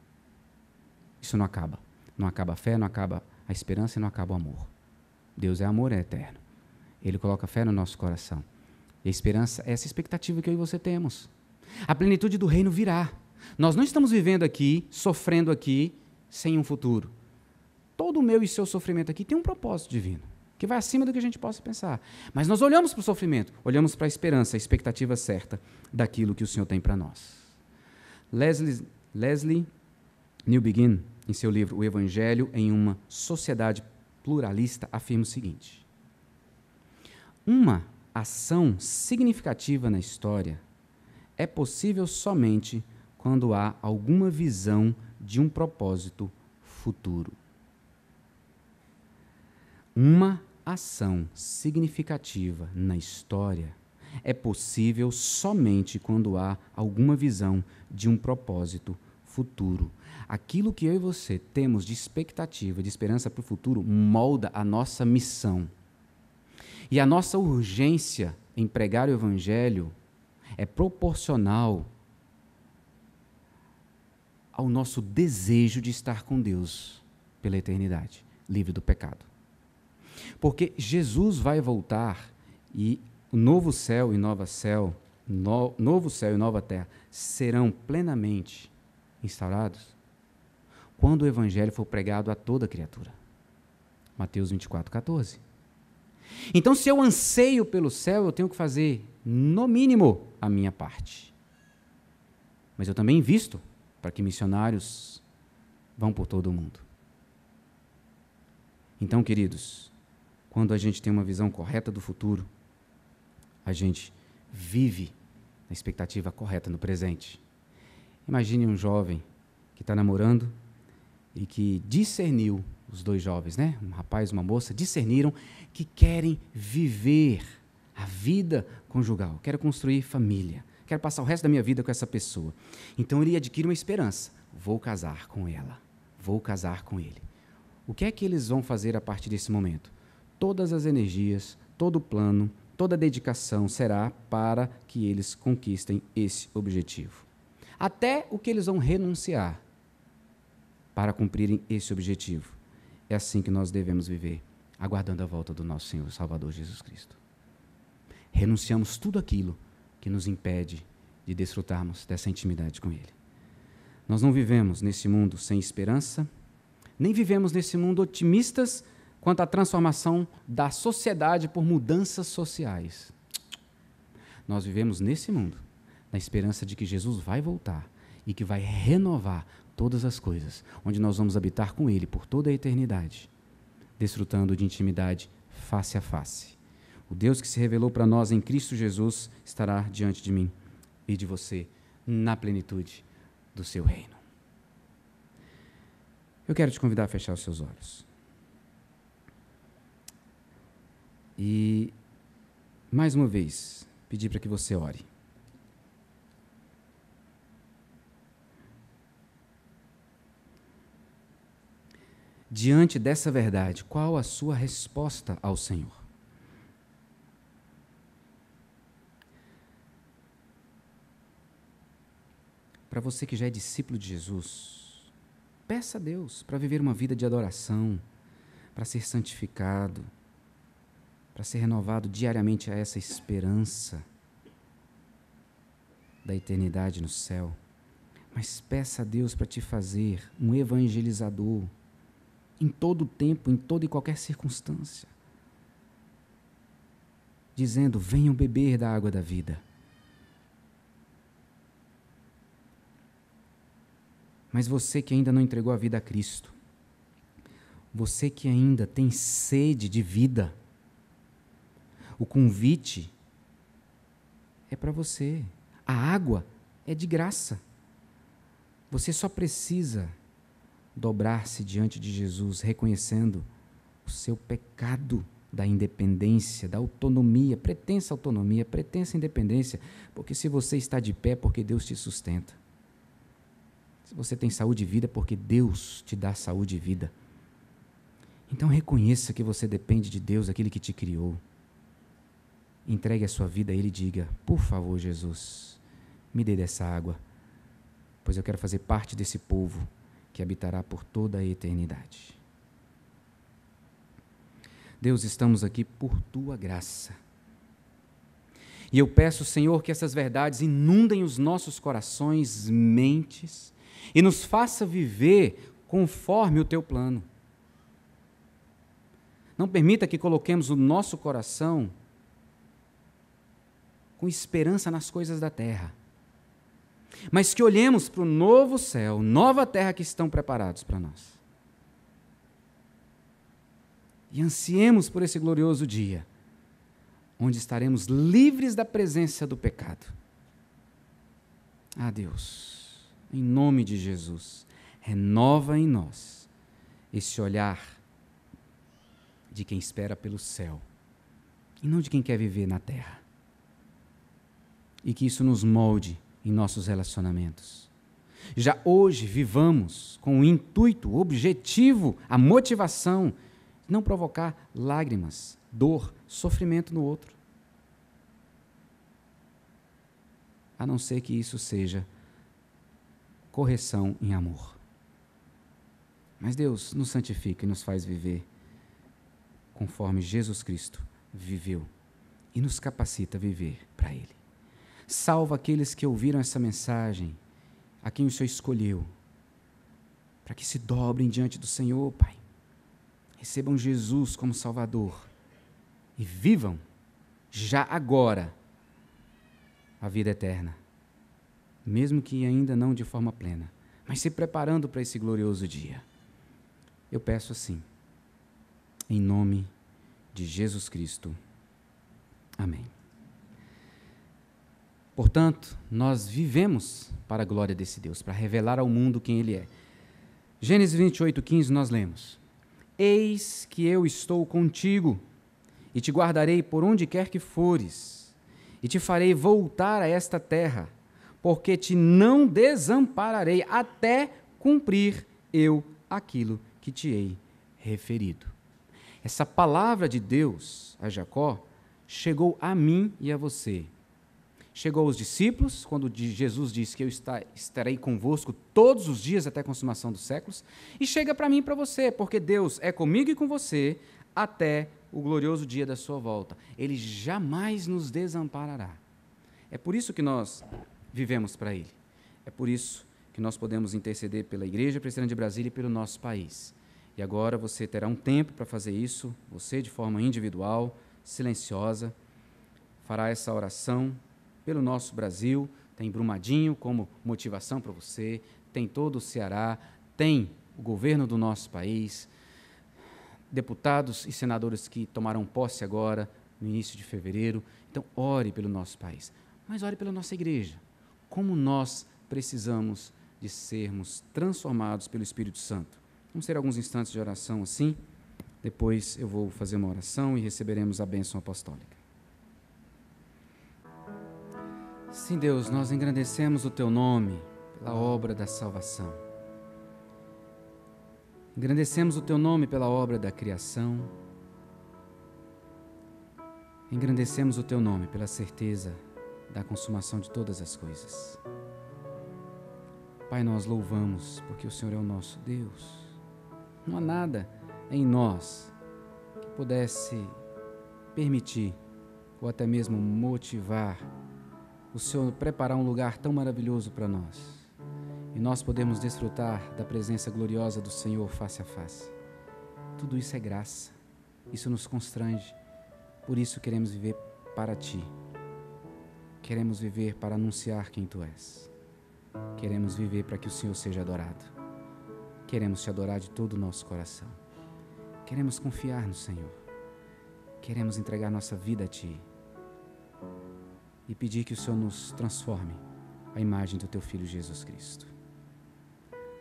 Isso não acaba. Não acaba a fé, não acaba a esperança e não acaba o amor. Deus é amor, é eterno. Ele coloca fé no nosso coração. E a esperança é essa expectativa que eu e você temos. A plenitude do reino virá. Nós não estamos vivendo aqui, sofrendo aqui, sem um futuro. Todo o meu e seu sofrimento aqui tem um propósito divino, que vai acima do que a gente possa pensar. Mas nós olhamos para o sofrimento, olhamos para a esperança, a expectativa certa daquilo que o Senhor tem para nós. Leslie Newbegin, em seu livro O Evangelho em uma Sociedade Pluralista, afirma o seguinte: uma ação significativa na história é possível somente quando há alguma visão de um propósito futuro. Uma ação significativa na história é possível somente quando há alguma visão de um propósito futuro. Aquilo que eu e você temos de expectativa, de esperança para o futuro, molda a nossa missão. E a nossa urgência em pregar o Evangelho é proporcional ao nosso desejo de estar com Deus pela eternidade, livre do pecado. Porque Jesus vai voltar e o novo céu e nova terra serão plenamente instaurados quando o Evangelho for pregado a toda criatura. Mateus 24:14. Então, se eu anseio pelo céu, eu tenho que fazer, no mínimo, a minha parte. Mas eu também invisto para que missionários vão por todo o mundo. Então, queridos, quando a gente tem uma visão correta do futuro, a gente vive na expectativa correta no presente. Imagine um jovem que está namorando e que discerniu, os dois jovens, né? Um rapaz e uma moça, discerniram que querem viver a vida conjugal, quero construir família, quero passar o resto da minha vida com essa pessoa. Então ele adquire uma esperança: vou casar com ela, vou casar com ele. O que é que eles vão fazer a partir desse momento? Todas as energias, todo o plano, toda a dedicação será para que eles conquistem esse objetivo. Até o que eles vão renunciar para cumprirem esse objetivo. É assim que nós devemos viver, aguardando a volta do nosso Senhor e Salvador Jesus Cristo. Renunciamos tudo aquilo que nos impede de desfrutarmos dessa intimidade com Ele. Nós não vivemos nesse mundo sem esperança, nem vivemos nesse mundo otimistas quanto à transformação da sociedade por mudanças sociais. Nós vivemos nesse mundo na esperança de que Jesus vai voltar e que vai renovar todas as coisas, onde nós vamos habitar com Ele por toda a eternidade, desfrutando de intimidade face a face. O Deus que se revelou para nós em Cristo Jesus estará diante de mim e de você na plenitude do seu reino. Eu quero te convidar a fechar os seus olhos. E, mais uma vez, pedir para que você ore. Diante dessa verdade, qual a sua resposta ao Senhor? Para você que já é discípulo de Jesus, peça a Deus para viver uma vida de adoração, para ser santificado, para ser renovado diariamente a essa esperança da eternidade no céu. Mas peça a Deus para te fazer um evangelizador em todo o tempo, em toda e qualquer circunstância, dizendo: venham beber da água da vida. Mas você que ainda não entregou a vida a Cristo, você que ainda tem sede de vida, o convite é para você. A água é de graça. Você só precisa dobrar-se diante de Jesus, reconhecendo o seu pecado da independência, da autonomia, pretensa independência, porque se você está de pé, é porque Deus te sustenta. Se você tem saúde e vida, é porque Deus te dá saúde e vida. Então reconheça que você depende de Deus, aquele que te criou. Entregue a sua vida a Ele e diga: por favor, Jesus, me dê dessa água, pois eu quero fazer parte desse povo que habitará por toda a eternidade. Deus, estamos aqui por Tua graça. E eu peço, Senhor, que essas verdades inundem os nossos corações, mentes, e nos faça viver conforme o Teu plano. Não permita que coloquemos o nosso coração com esperança nas coisas da terra, mas que olhemos para o novo céu, nova terra que estão preparados para nós. E ansiemos por esse glorioso dia, onde estaremos livres da presença do pecado. Ah, Deus, em nome de Jesus, renova em nós esse olhar de quem espera pelo céu e não de quem quer viver na terra. E que isso nos molde em nossos relacionamentos. Já hoje vivamos com o intuito, o objetivo, a motivação de não provocar lágrimas, dor, sofrimento no outro. A não ser que isso seja correção em amor. Mas Deus nos santifica e nos faz viver conforme Jesus Cristo viveu e nos capacita a viver para Ele. Salva aqueles que ouviram essa mensagem, a quem o Senhor escolheu, para que se dobrem diante do Senhor, Pai. Recebam Jesus como Salvador e vivam já agora a vida eterna, mesmo que ainda não de forma plena, mas se preparando para esse glorioso dia. Eu peço assim, em nome de Jesus Cristo. Amém. Portanto, nós vivemos para a glória desse Deus, para revelar ao mundo quem Ele é. Gênesis 28:15 nós lemos: Eis que eu estou contigo, e te guardarei por onde quer que fores, e te farei voltar a esta terra, porque te não desampararei até cumprir eu aquilo que te hei referido. Essa palavra de Deus a Jacó chegou a mim e a você. Chegou aos discípulos, quando Jesus disse que eu estarei convosco todos os dias até a consumação dos séculos, e chega para mim e para você, porque Deus é comigo e com você até o glorioso dia da sua volta. Ele jamais nos desamparará. É por isso que nós vivemos para Ele. É por isso que nós podemos interceder pela Igreja Presbiteriana de Brasília e pelo nosso país. E agora você terá um tempo para fazer isso, você de forma individual, silenciosa, fará essa oração pelo nosso Brasil. Tem Brumadinho como motivação para você, tem todo o Ceará, tem o governo do nosso país, deputados e senadores que tomarão posse agora, no início de fevereiro. Então, ore pelo nosso país, mas ore pela nossa igreja. Como nós precisamos de sermos transformados pelo Espírito Santo. Vamos ter alguns instantes de oração assim, depois eu vou fazer uma oração e receberemos a bênção apostólica. Sim, Deus, nós engrandecemos o Teu nome pela obra da salvação. Engrandecemos o Teu nome pela obra da criação. Engrandecemos o Teu nome pela certeza da consumação de todas as coisas. Pai, nós louvamos porque o Senhor é o nosso Deus. Não há nada em nós que pudesse permitir ou até mesmo motivar o Senhor preparar um lugar tão maravilhoso para nós e nós podemos desfrutar da presença gloriosa do Senhor face a face. Tudo isso é graça, isso nos constrange, por isso queremos viver para Ti, queremos viver para anunciar quem Tu és, queremos viver para que o Senhor seja adorado, queremos Te adorar de todo o nosso coração, queremos confiar no Senhor, queremos entregar nossa vida a Ti e pedir que o Senhor nos transforme à imagem do Teu Filho Jesus Cristo.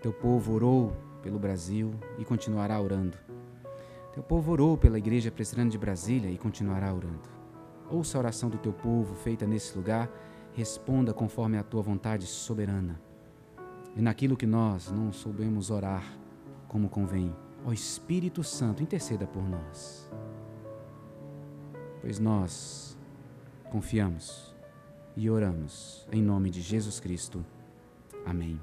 Teu povo orou pelo Brasil e continuará orando. Teu povo orou pela Igreja Presbiteriana de Brasília e continuará orando. Ouça a oração do Teu povo feita nesse lugar, responda conforme a Tua vontade soberana. E naquilo que nós não soubemos orar como convém, ó Espírito Santo, interceda por nós. Pois nós confiamos e oramos em nome de Jesus Cristo. Amém.